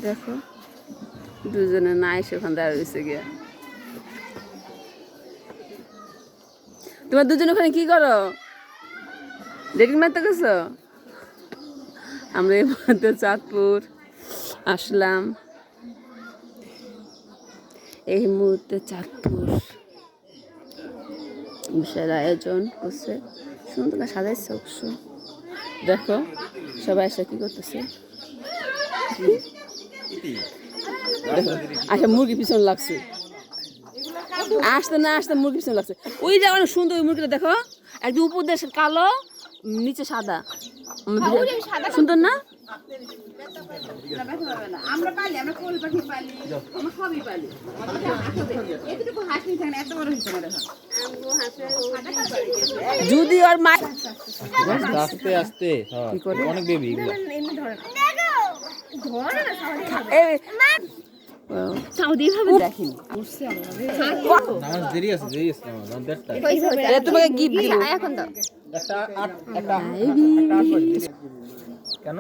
দেখো দুজনে না এসে ওখান দাঁড়িয়ে রয়েছে গিয়া। তোমার দুজনে ওখানে কি করো? ডেটিং মারতে গেছো? আমরা এই মুহূর্তে চাঁদপুর আসলাম, এই মুহূর্তে চাঁদপুর বিশাল আয়োজন করছে, সুন্দর করে সাজাইছে অবশ্য। দেখো সবাই এসে কি করতেছে। আচ্ছা মুরগি পিছন লাগছে, আসতে না আসতে মুরগি পিছন লাগছে। ওইটা অনেক সুন্দর, ওই মুরগিটা দেখো একদম উপর দেশে কালো নিচে সাদা, সুন্দর না? যদি ওর মা আস্তে আস্তে অনেক বেবি সাউদি ভাবে দেখিনি, দেরি আছে তোমাকে গিফট দিব এখন দাও। কেন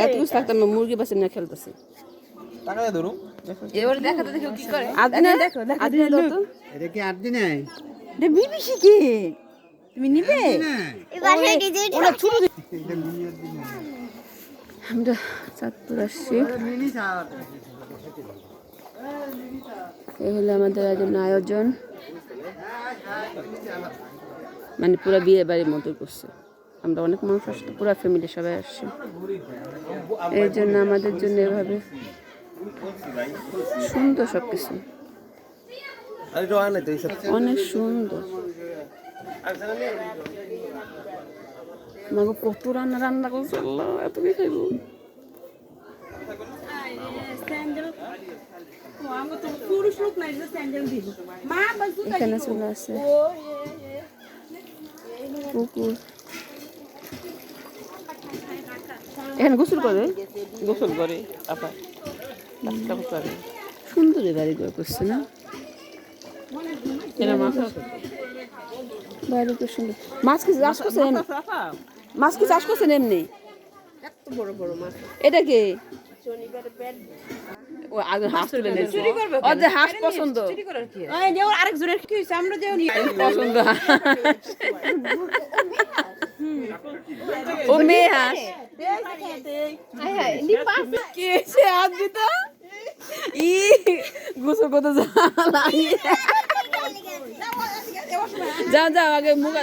এত কিছু থাকতাম না, মুরগি বাসে না খেলতেছে। টাকা ধরুন এবার দেখাতে দেখো কি করে। আদিনা দেখো, আদিনা দাও তো। এটা কি 8 দিনে এটা বিবিসি কে তুমি নিবে? ওরা ছোট। আমরা চাঁদপুর আসছি, এই হলো আমাদের আয়োজন, মানে পুরো বিয়ে বাড়ির মতো করছে। আমরা অনেক মানুষ আসছি, পুরো ফ্যামিলি সবাই আসছে, এই জন্য আমাদের জন্য এভাবে সুন্দর সবকিছু, অনেক সুন্দর। মাগো কত রান্না রান্না করছে, আল্লাহ এত কি খাইব। এখানে চলে আসে পুকুর, এখানে গোসল করে আপা, সুন্দর বাড়ি ঘর করছে না? বাইরে তো সুন্দর। মাছ কি চাষ করছেন? মাছ কি চাষ করছেন এমনি? এটা কি ও আগে হাঁস তুলে নিয়েছে, ও যে হাঁস পছন্দ, আরেকজনের কি হয়েছে আমরা যে পছন্দ ও মেয়ে হাঁস কে সে হাত দিত ই গোসল করতে যাও যাও আগে মুখ